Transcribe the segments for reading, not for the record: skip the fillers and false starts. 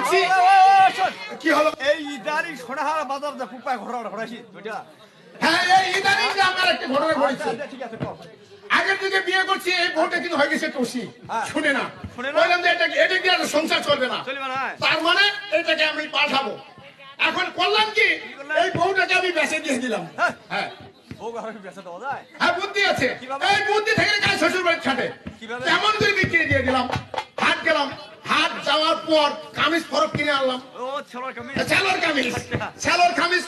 বলছি কি হলো? এই ইদারি সোনাহার বাজার যা কুপায় ঘোরা ঘোরাছি ওইটা। হ্যাঁ, এই ইদানিং যে আমার একটা ঘটনা ঘটেছে। ঠিক আছে কও। আগের দিকে বিয়ে করছি, এই বউটা কিন্তু হয়ে গেছে টসি। শুনে না, বললাম যে এটা কি আর সংসার চলবে না। তার মানে এটাকে আমি পাঠাবো। এখন করলাম কি, এই বউটাকে আমি বেঁচে দিয়ে দিলাম। হ্যাঁ, ও ঘরে বেঁচে দেওয়া যায়? হ্যাঁ, বুদ্ধি আছে। এই বুদ্ধি থেকে কাজ শ্বশুর বাড়ি খাটে। কেমন করে বিক্রি দিয়ে দিলাম। হাট গেলাম, হাট যাওয়ার পর কামিজ ফরক কিনে আনলাম। ও ছেলের কামিজ, ছেলের কামিজ, ছেলের কামিজ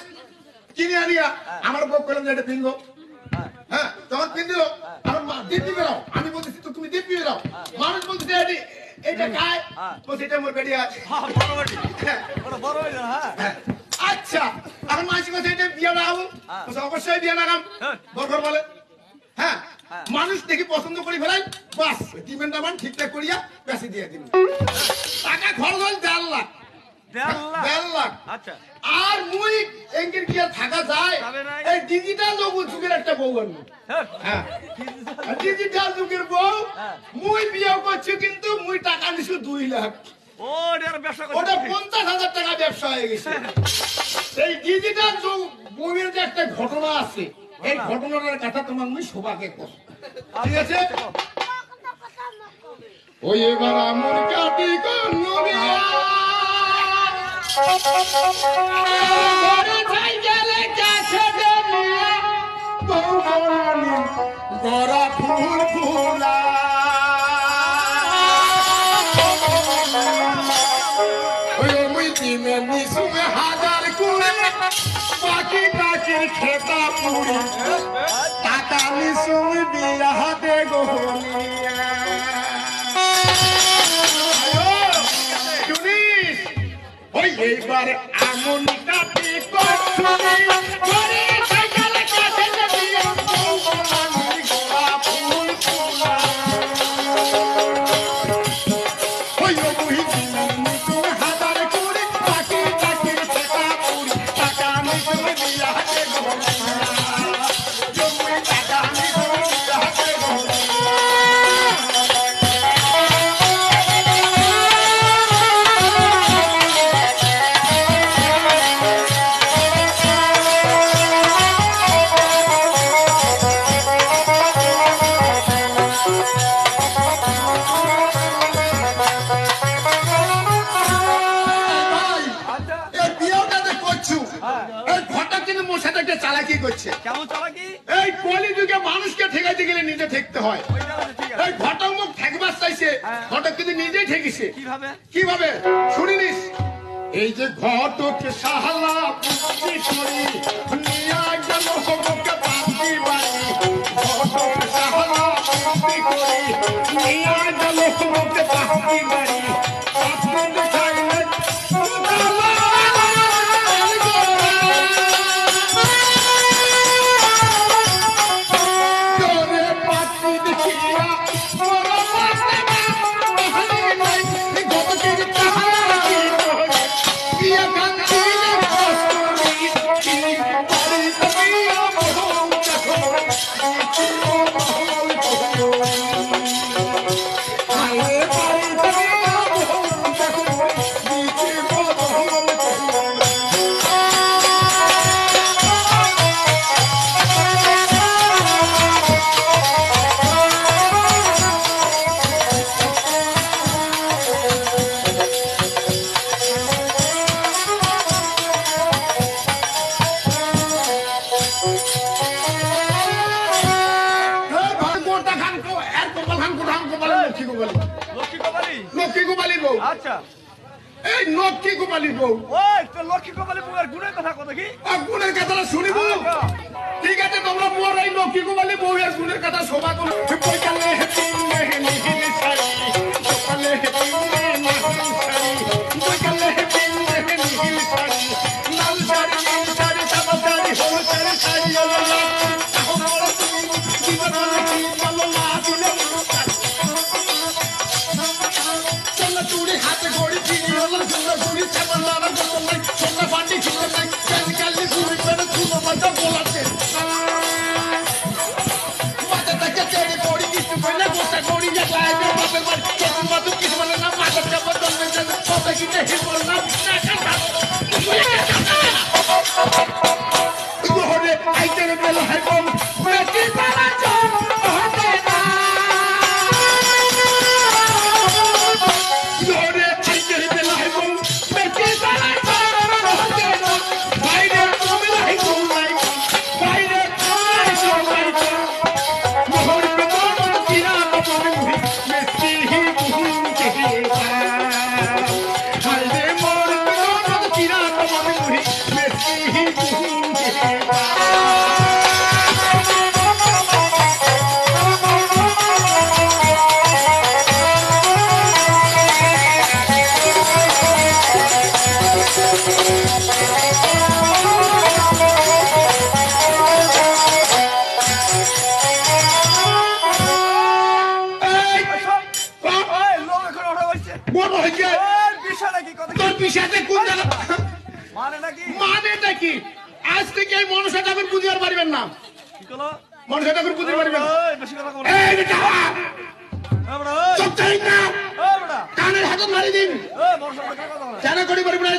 কিনে আনিয়া আমার বউ করলাম যে এটা পিনবো। হ্যাঁ, তখন পিন দিল। আমার মা দিব্যি বেরাও, আমি বলতেছি তো তুমি দিব্যি বেরাও। মানুষ বলতে এটা খায়, বলছে এটা মোর বেড়িয়া। বড় হয়ে যায়। হ্যাঁ, আচ্ছা, এখন মাসি কথা এটা বিয়ে লাগাবো, অবশ্যই বিয়ে লাগাম। দরকার বলে হ্যাঁ, মানুষ দেখি পছন্দ করি ফেলাই, বাস ডিমেন্ড আমার ঠিকঠাক করিয়া বেশি দিয়ে দিন। টাকা খরচ হল 1.5 লাখ। 1.5 লাখ। আচ্ছা, আর মুই এঙ্গের কি আর থাকা যায়? এই ডিজিটাল যুগের একটা বউ আনবো। হ্যাঁ, ডিজিটাল যুগের বউ মুই বিয়ে করছি, কিন্তু মুই টাকা নিছি 2 লাখ। ওটা 50,000 টাকা ব্যবসা হয়ে গেছে। এই ডিজিটাল যুগ বউয়ের যে একটা ঘটনা আছে, এই ঘটনাটার কথা তোমার মুই সবাকে কই। ঠিক আছে? ওই এবার আমর কাটি কন্নবিয়া ঘরে যাই গেলে কাছে দেবিয়া বউ বরানি গরা ফুল ফুলা ওই মুই দিনে নিসুমে 1000 কুড়ি বাকি বাকি খেতা পুরি টাকা নিসুম বিয়া দে গোনিয়া। শুনিস, ওই এইবার আমন কাটি করছুনি ঘরে যাই গেলে কাছে দেবিয়া বউ বরানি গরা ফুল ফুলা ওই মুই দিনে নিসুমে 1000 কুড়ি বাকি বাকি খেতা পুরি টাকা নিসুম বিয়া দে গোনিয়া। চালাকি করছে। কেমন চালাকি? এই কলিযুগে মানুষকে ঠেকাইতে গেলে নিজে ঠেকতে হয়। এই ঘটক মুখ ঠেকবার চাইছে, ঘটক কিন্তু নিজেই ঠেকিছে। কিভাবে? কিভাবে শুনিনিস? এই যে ঘটকে সাহালা বুদ্ধি করি নিয়া গেল হবকে বাঁধি বাড়ি ঘটকে সাহালা বুদ্ধি করি নিয়া গেল হবকে বাঁধি বাড়ি আপন খাইলে আচ্ছা, এই লক্ষ্মী গোপালীর বউ। ওই তো লক্ষ্মী গোপালী বউয়ের গুণের কথা কত কি? গুণের কথাটা শুনিব। ঠিক আছে, তোমরা মোর এই লক্ষ্মী গোপালী বউয়ের গুণের কথা শোভা করো। বৈকালে হেতিলে নিহিল শাড়ি সকালে হেতিলে নিহিল শাড়ি বৈকালে হেতিলে নিহিল শাড়ি লাল শাড়ি নীল শাড়ি সাদা শাড়ি হলুদ শাড়ি শাড়ি আলাদা এখন বড় তুমি জীবন কি বলো না দিলে চল তুড়ি হাতে গড়ি চিনি হলো সুন্দর সুন্দর চাপা লাল গল্প নাই সোনা পান্ডি ছিল নাই কাল কাল ঘুরে ফেরে তুলো বাজা বলাতে মাথা থেকে তেরে পড়ি কিছু কইলে গোটা গড়ি এক লাগে বাপের বাড়ি কিছু মাথা কিছু বলে না মাথা চাপা দল মে কিনে বললাম ঘরে আইতের বেলা এবং বেটি পালা চল হবে না ঘরে আইতের বেলা এবং বেটি পালা চল হবে না বাইরে তুমি নাই ঘুমাই বাইরে তোমার সবাই মোহর বেদন কিরা মন মেসি হি বুঝতে হালদে মোর বেদন কিরা মন মেসি হি বুঝতে ওই লোক এখন ওঠা বলছে বড় হয়েছে ওই বিষয়টা কি কথা তোর পিছাতে কোন জায়গা মানে নাকি মানেটা কি আজ থেকে এই মনসা ঠাকুর বুঝতে পারবেন না কি করলো মনসা ঠাকুর বুঝতে পারবেন না ওই বেশি কথা বলো এই বেটা ওই বড় ওই চুপ থাকেন না ওই বড় কানের হাতত মারি দিন ওই বড় সব কথা বলো কেন করি পারবেন না